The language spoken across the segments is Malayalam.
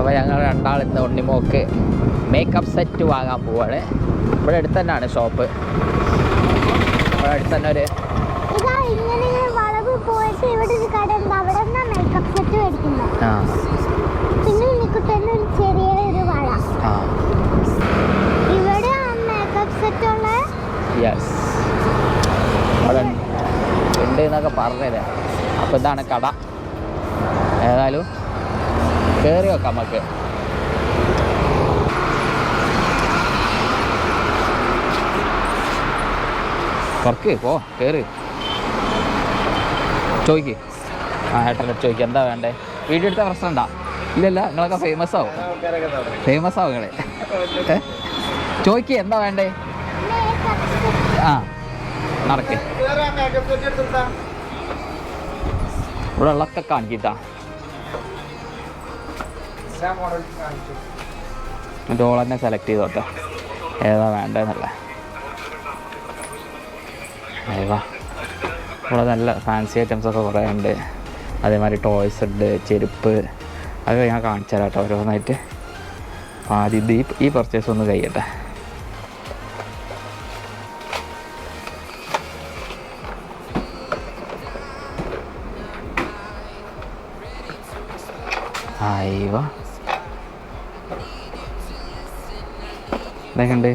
അപ്പോൾ ഞങ്ങൾ രണ്ടാളിന്ന് ഉണ്ണിമോക്ക് മേക്കപ്പ് സെറ്റ് വാങ്ങാൻ പോവാണ്. ഇവിടെ അടുത്ത് തന്നെയാണ് ഷോപ്പ്. ഇവിടെ അടുത്ത് തന്നെ ഒരു യെസ് അവിടെ ഉണ്ട് എന്നൊക്കെ പറഞ്ഞത്. അപ്പോൾ ഇതാണ് കട. ഏതായാലും കയറി വെക്കാം നമുക്ക്. തുറക്ക് പോ, കയറി ചോദിക്ക്. ഏട്ടനെ ചോദിക്കുക എന്താ വേണ്ടേ. വീഡിയോ എടുത്ത പ്രശ്നം ഉണ്ടാ? ഇല്ലല്ല, നിങ്ങളൊക്കെ ഫേമസ് ആവും. ഫേമസ് ആവും നിങ്ങളെ. ചോദിക്കുക എന്താ വേണ്ടേ. ആ നടക്ക്. ഇവിടെ ഉള്ളൊക്കെ കാണിക്കിട്ടാ. ഡോൾ തന്നെ സെലക്ട് ചെയ്തോട്ടെ ഏതാ വേണ്ടതെന്നല്ല. അയ്യോ, ഇവിടെ നല്ല ഫാൻസി ഐറ്റംസൊക്കെ കുറേ ഉണ്ട്. അതേമാതിരി ടോയ്സ് ഉണ്ട്, ചെരുപ്പ്, അതൊക്കെ ഞാൻ കാണിച്ചു തരാം കേട്ടോ ഓരോന്നായിട്ട്. ആദ്യം ഈ പർച്ചേസ് ഒന്ന് കഴിയട്ടെ. അയ്യോ, ഇതൊക്കെ ഉണ്ട്.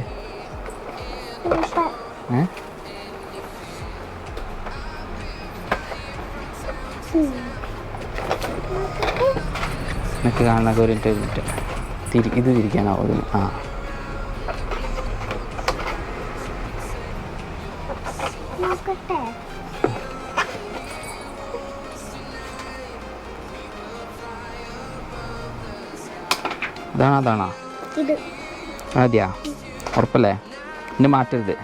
എനിക്ക് കാണാനൊക്കെ ഒരു മിനിറ്റ് ഇത് തിരിക്കാനാവും. ആ അതാണോ മതിയാ? ഉറപ്പല്ലേ? എന്നെ മാറ്റരുത്.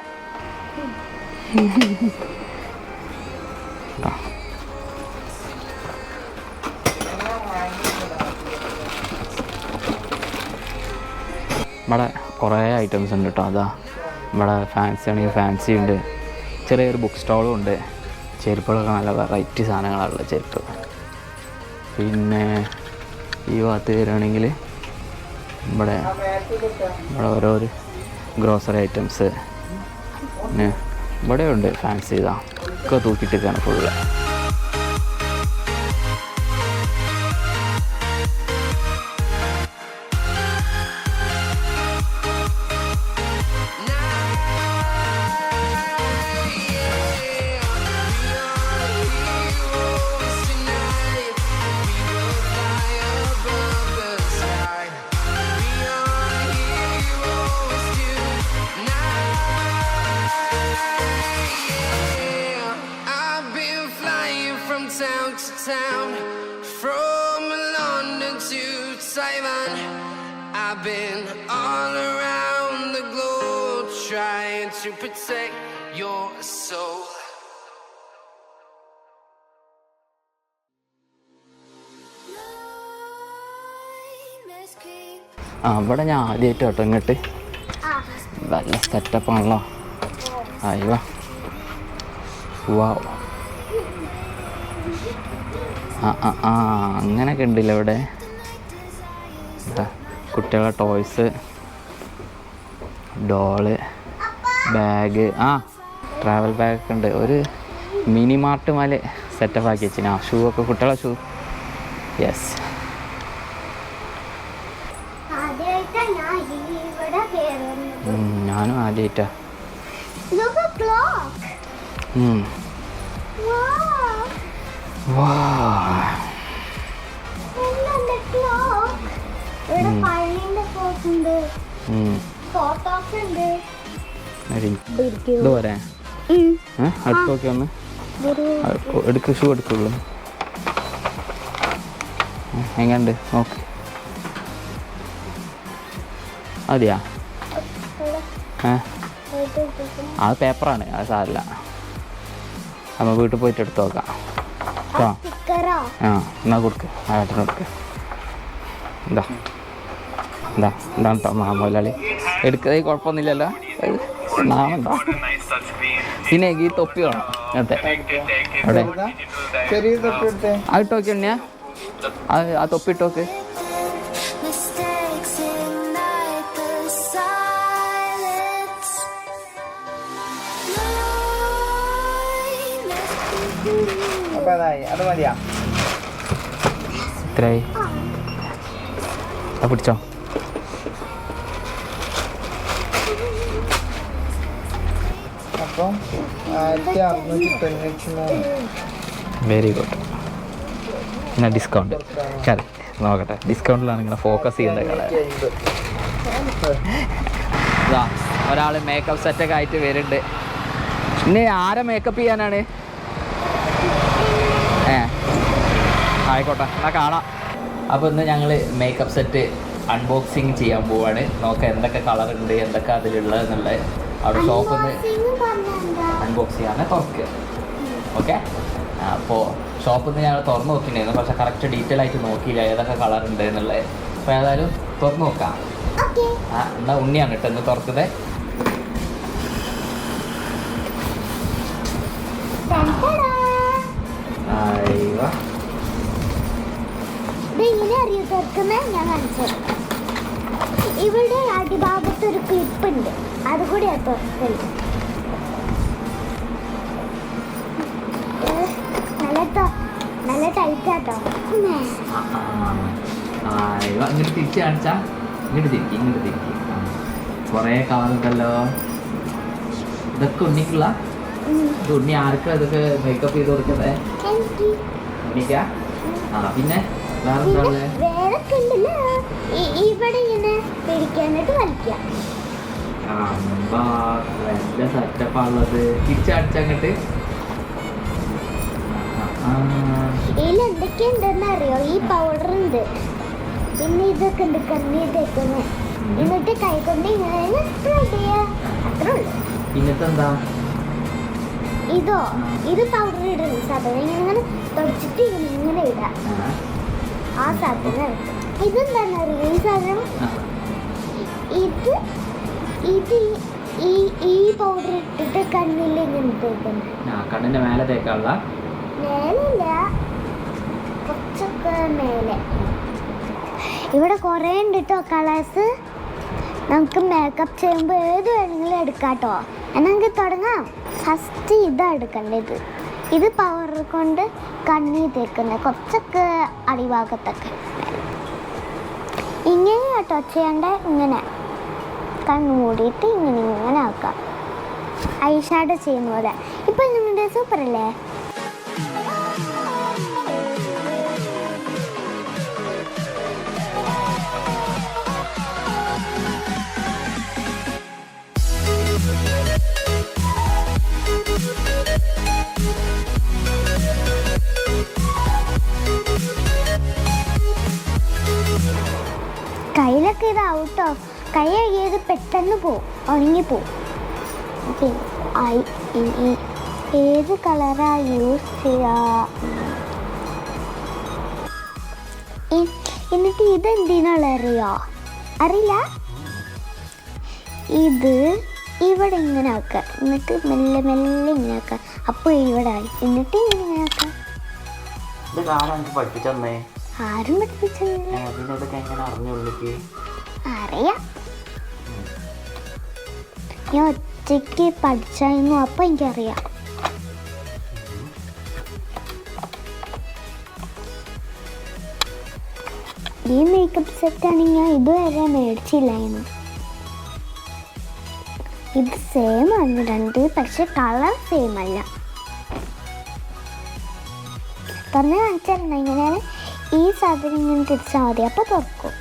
ഇവിടെ കുറേ ഐറ്റംസ് ഉണ്ട് കേട്ടോ. അതാ ഇവിടെ ഫാൻസി ആണെങ്കിൽ ഫാൻസി ഉണ്ട്. ചെറിയൊരു ബുക്ക് സ്റ്റോളും ഉണ്ട്. ചെരുപ്പുകളൊക്കെ നല്ല വെറൈറ്റി സാധനങ്ങളുള്ള ചെരുപ്പ്. പിന്നെ ഈ ഭാഗത്ത് വരികയാണെങ്കിൽ ഇവിടെ ഓരോരോ ഗ്രോസറി ഐറ്റംസ്. പിന്നെ ഇവിടെ ഉണ്ട് ഫാൻസി. ഇതാ ഒക്കെ തൂക്കിയിട്ടൊക്കെയാണ് full. Town from London to Taiwan, I've been all around the globe trying to protect your soul. ഇവിടെ ഞാൻ ആദ്യമായിട്ട് കേട്ടോ ഇങ്ങോട്ട്. നല്ല സെറ്റപ്പാണല്ലോ. അയ്യോ, വാവ്. അങ്ങനെയൊക്കെ ഉണ്ടല്ലോ ഇവിടെ. കുട്ടികളുടെ ടോയ്സ്, ഡോള്, ബാഗ്, ട്രാവൽ ബാഗൊക്കെ ഉണ്ട്. ഒരു മിനി മാർട്ട് മേലെ സെറ്റപ്പ് ആക്കി വെച്ചിന്. ഷൂ ഒക്കെ, കുട്ടികളുടെ ഷൂ. യെസ്, ഞാനും ആദ്യമായിട്ടാ. ഇത് പോരെ? അടുത്ത് നോക്കി ഒന്ന് എടുക്ക്. ഷൂ എടുക്കുള്ളൂ. എങ്ങനെയുണ്ട് നോക്ക്. അതെയാ? അത് പേപ്പറാണ്, അത് സാരമില്ല. നമ്മൾ വീട്ടിൽ പോയിട്ട് എടുത്ത് നോക്കാം. എന്നാ കൊടുക്ക്, ഏട്ടന് കൊടുക്ക്. ഇതാണ് കേട്ടോ മാമോലാളി. എടുക്കുന്നത് കുഴപ്പമൊന്നുമില്ലല്ലോ. നാമെന്താ പിന്നെ ഈ തൊപ്പി വേണം. അങ്ങനത്തെ അവിടെ അതിട്ട് നോക്കി എണ്ണിയാ, ആ തൊപ്പി ഇട്ട് നോക്ക്. mistakes ignite the silence. അപ്പോൾ അതായി അത് മതിയാ. ഇത്രയായി പിടിച്ചോ. അപ്പം 1693. Very good. പിന്നെ ഡിസ്കൗണ്ട് ശരി നോക്കട്ടെ. ഡിസ്കൗണ്ടിലാണ് ഇങ്ങനെ ഫോക്കസ് ചെയ്യുന്നത് കള. ഇതാ ഒരാൾ മേക്കപ്പ് സെറ്റൊക്കെ ആയിട്ട് വരുന്നുണ്ട്. ഇനി ആരെ മേക്കപ്പ് ചെയ്യാനാണ്? ആയിക്കോട്ടെ എന്നാൽ കാണാം. അപ്പോൾ ഇന്ന് ഞങ്ങൾ മേക്കപ്പ് സെറ്റ് അൺബോക്സിങ് ചെയ്യാൻ പോവാണ്. നോക്കാം എന്തൊക്കെ കളറുണ്ട്, എന്തൊക്കെ അതിലുള്ളത് എന്നുള്ളത്. അവിടെ ഷോപ്പിൽ നിന്ന് അൺബോക്സ് ചെയ്യാൻ തുറക്കുക. ഓക്കെ, അപ്പോൾ ഷോപ്പിൽ നിന്ന് ഞങ്ങൾ തുറന്ന് നോക്കിയിട്ടുണ്ടായിരുന്നു, പക്ഷേ കറക്റ്റ് ഡീറ്റെയിൽ ആയിട്ട് നോക്കിയില്ല ഏതൊക്കെ കളറുണ്ട് എന്നുള്ളത്. അപ്പോൾ ഏതായാലും തുറന്ന് നോക്കാം. എന്നാൽ ഉണ്ണിയാണ് കേട്ടോ ഇന്ന് തുറക്കുന്നത്. ഞാൻ കാണിച്ചത് ഇവിടെ അടിഭാഗത്ത് ഒരു ക്ലിപ്പ് ഉണ്ട്, അതുകൂടി തുറക്കല്. നല്ല ടൈറ്റാട്ടോ. ഇങ്ങോട്ട് തിരിച്ച് കാണിച്ചാ ഇങ്ങോട്ട് തിരിക്കി കുറേ കളറുണ്ടല്ലോ. ഇതൊക്കെ ഉണ്ണിക്കുള്ള ഇത് ഉണ്ണി ആർക്കാ ഇതൊക്കെ മേക്കപ്പ് ചെയ്ത് കൊടുക്കുന്നത്? ഉണ്ണിക്കാ? പിന്നെ വേറൊക്കെ ഉണ്ടല്ലോ. ഇവിടെ ഇങ്ങനെ പിടിക്കാനായിട്ട് വലിക്കാം. സെറ്റപ്പാണുള്ളത്. തിരിച്ചടിച്ചങ്ങട്ട് ഇതിൽ എന്തൊക്കെയുണ്ടെന്ന് അറിയോ? ഈ പൗഡർ ഉണ്ട്, പിന്നെ ഇതൊക്കെ ഉണ്ട് കണ്ണി തേക്കുന്നത്. എന്നിട്ട് കൈ കൊണ്ട് ഇങ്ങനെ സ്പ്രെഡ് ചെയ്യാ, അത്രേ ഉള്ളൂ. പിന്നത്തെ എന്താ ഇതോ? ഇത് പൗഡർ ഇടുന്ന സാധനം. ഇങ്ങനെ തുടച്ചിട്ട് ഇങ്ങനെ ഇടാം. ആ സാധനം ഇതെന്താണെന്ന് അറിയോ? ഈ സാധനം ഈ പൗഡർ ഇട്ടിട്ട് കണ്ണിൽ ഇങ്ങനെ തേക്കുന്നത്. കണ്ണിന്റെ മേലെ തേക്കാനുള്ള? മേലില്ല, കുറച്ചൊക്കെ മേലെ. ഇവിടെ കുറേ ഉണ്ട് കേട്ടോ കളേഴ്സ്. നമുക്ക് മേക്കപ്പ് ചെയ്യുമ്പോൾ ഏത് വേണമെങ്കിലും എടുക്കാം കേട്ടോ. നമുക്ക് തുടങ്ങാം. ഫസ്റ്റ് ഇതാണ് എടുക്കേണ്ടത്. ഇത് പൗഡർ കൊണ്ട് കണ്ണി തേക്കുന്നത്, കുറച്ചൊക്കെ അടിഭാഗത്തൊക്കെ. ഇങ്ങനെ കേട്ടോ ചെയ്യേണ്ട. ഇങ്ങനെ കണ്ണ് മൂടിയിട്ട് ഇങ്ങനെ ആക്കാം, ഐ ഷാഡോ ചെയ്യുന്ന പോലെ. ഇപ്പം നമ്മുടെ സൂപ്പർ അല്ലേ? കയ്യിലൊക്കെ ഇത് ഔട്ട് ഓഫ്, കൈ കഴുകിയത് പെട്ടെന്ന് പോവും, ഉണങ്ങിപ്പോവും. പിന്നെ ഏത് കളറാ യൂസ് ചെയ്യാ? എന്നിട്ട് ഇതെന്തിനുള്ള അറിയോ? അറിയില്ല. ഇത് ഇവിടെ ഇങ്ങനെ ആക്കുക, എന്നിട്ട് മെല്ലെ മെല്ലെ ഇങ്ങനെ ആക്കുക. അപ്പോൾ ഇവിടെ ആയി. എന്നിട്ട് ഇങ്ങനെ ആക്കുക. പഠിപ്പിച്ചേ? ആരും പഠിപ്പിച്ചില്ല. അറിയാം, ഞാൻ ഒറ്റയ്ക്ക് പഠിച്ചായിരുന്നു, അപ്പം എനിക്കറിയാം. ഈ മേക്കപ്പ് സെറ്റാണെങ്കിൽ ഞാൻ ഇതുവരെ മേടിച്ചില്ലായിരുന്നു. ഇത് സെയിം ആണ് രണ്ട്, പക്ഷെ കളർ സെയിം അല്ല. തുറന്ന് കാണിച്ചാൽ ഇങ്ങനെയാണ്. ഈ സാധനം ഇങ്ങനെ തിരിച്ചാൽ മതി, അപ്പോൾ തുറക്കും.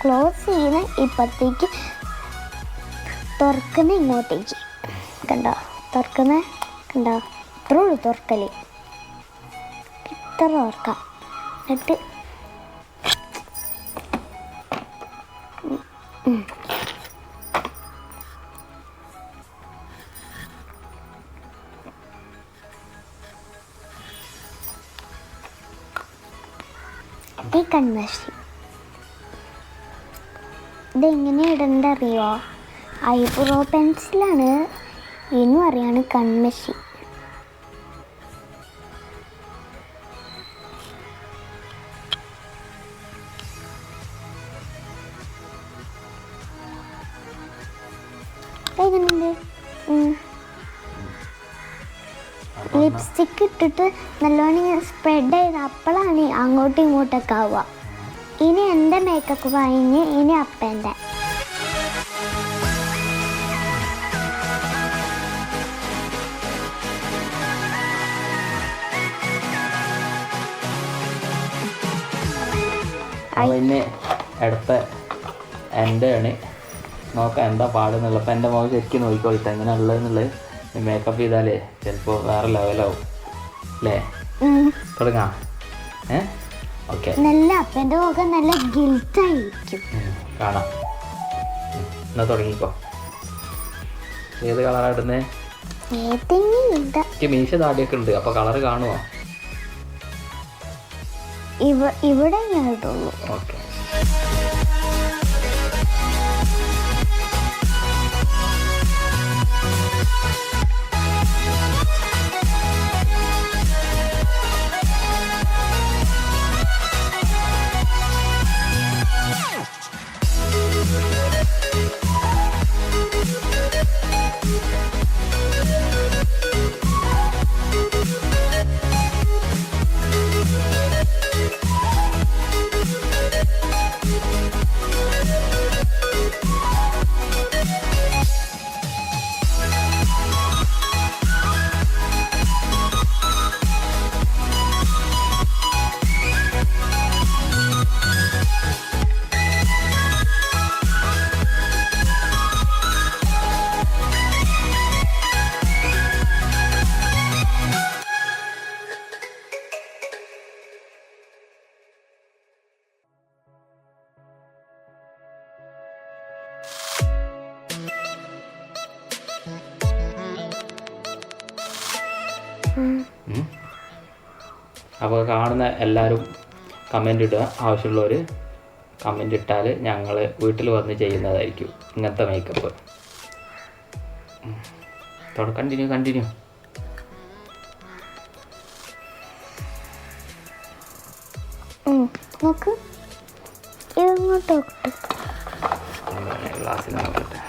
ക്ലോസ് ചെയ്യുന്ന ഇപ്പുറത്തേക്ക്, തുറക്കുന്ന ഇങ്ങോട്ടേക്ക്. കണ്ടോ തുറക്കുന്ന? കണ്ടോ? ഇത്രേ ഉള്ളൂ തുറക്കല്. ഇത്ര തുറക്കാം. എന്നിട്ട് ഈ കൺമഷി ഇതെങ്ങനെ ഇടേണ്ട അറിയോ? ഐബ്രോ പെൻസിലാണ്, എന്നും അറിയാണ് കൺമഷി. എങ്ങനെയുണ്ട്? ലിപ്സ്റ്റിക്ക് ഇട്ടിട്ട് നല്ലോണം ഇങ്ങനെ സ്പ്രെഡ് ചെയ്ത് അപ്പോഴാണ് അങ്ങോട്ടും ഇങ്ങോട്ടൊക്കെ ആവുക. ഇനി എൻ്റെ മേക്കപ്പ് കഴിഞ്ഞ് ഇനി അപ്പൻ്റെ. പിന്നെ അടുത്ത എൻ്റെ ആണ്. നോക്കാം എന്താ പാടുന്നുള്ളത്. അപ്പം എൻ്റെ മുഖം ശരിക്കും നോക്കിക്കോളിട്ട് എങ്ങനെ ഉള്ളതെന്നുള്ളത്. മേക്കപ്പ് ചെയ്താലേ ചിലപ്പോൾ വേറെ ലെവലാവും അല്ലേ? തുടങ്ങാം. ഓക്കെ. നല്ല അപ്പൻ്റെ മുഖം നല്ല ഗിൽറ്റായിരിക്കും. കാണാം. എന്നാ തുടങ്ങിക്കോ. ഏത് കളറാണ് ഇടുന്നത്? എനിക്ക് മീശ താടിയൊക്കെ ഉണ്ട്. അപ്പോൾ കളറ് കാണുമോ? ഇവിടെ ഞാൻ ഇടുള്ളൂ. ഓക്കെ. അപ്പോൾ കാണുന്ന എല്ലാവരും കമൻ്റ് ഇടുക. ആവശ്യമുള്ളവർ കമൻ്റ് ഇട്ടാൽ ഞങ്ങൾ വീട്ടിൽ വന്ന് ചെയ്യുന്നതായിരിക്കും ഇങ്ങനത്തെ മേക്കപ്പ്. കണ്ടിന്യൂ. നോക്ക് ഇങ്ങോട്ടോട്ട് ഗ്ലാസ്സിൽ നോക്കട്ടെ.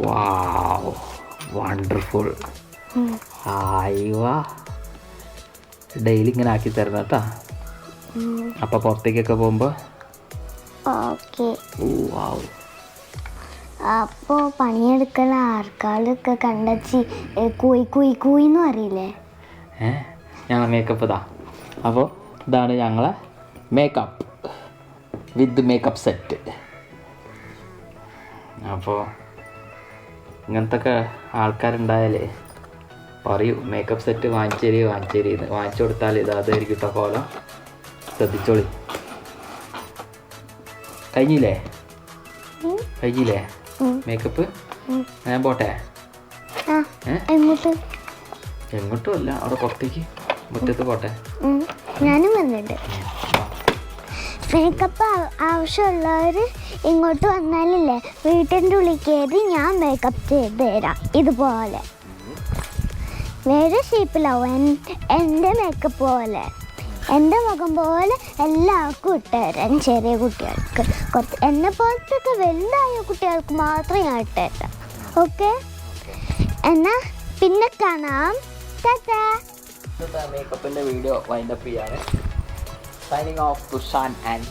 വാവ്, വണ്ടർഫുൾ. ആയിവാ, ഡെയിലി ഇങ്ങനെ ആക്കി തരണം കേട്ടോ. അപ്പം പുറത്തേക്കൊക്കെ പോകുമ്പോൾ. ഓക്കെ. അപ്പോൾ പണിയെടുക്കുന്ന ആൾക്കാരൊക്കെ കണ്ടച്ചി കൂയിന്ന് അറിയില്ലേ? ഞങ്ങളെ മേക്കപ്പ് ഇതാ. അപ്പോൾ ഇതാണ് ഞങ്ങളെ മേക്കപ്പ് വിത്ത് മേക്കപ്പ് സെറ്റ്. അപ്പോൾ ഇങ്ങനത്തെ ആൾക്കാരുണ്ടായാലേ പറയൂ, മേക്കപ്പ് സെറ്റ് വാങ്ങിച്ചേരി വാങ്ങിച്ചു കൊടുത്താൽ ഇത് അതായിരിക്കും കേട്ടോ കോലം. ശ്രദ്ധിച്ചോളി. കഴിഞ്ഞില്ലേ മേക്കപ്പ്? ഞാൻ പോട്ടെ? എങ്ങോട്ടും അല്ല, അവിടെ പുറത്തേക്ക് മുറ്റത്ത് പോട്ടെ. ഞാനും വന്നിട്ടുണ്ട്. മേക്കപ്പ് ആവശ്യമുള്ളവർ ഇങ്ങോട്ട് വന്നാലില്ലേ വീട്ടിൻ്റെ ഉള്ളിൽ കയറി ഞാൻ മേക്കപ്പ് ചെയ്ത് തരാം. ഇതുപോലെ വേറെ ഷേപ്പിലാവും. എൻ്റെ മേക്കപ്പ് പോലെ, എൻ്റെ മുഖം പോലെ എല്ലാവർക്കും ഇട്ടുതരാം. ചെറിയ കുട്ടികൾക്ക്, കുറച്ച് എന്നെ പോലത്തെ വലുതായ കുട്ടികൾക്ക് മാത്രം ഞാൻ ഇട്ടുതരാം. ഓക്കെ, എന്നാൽ പിന്നെ കാണാം. മേക്കപ്പിൻ്റെ വീഡിയോ വൈൻഡപ്പ് ചെയ്യാണ്. Signing off Tushan and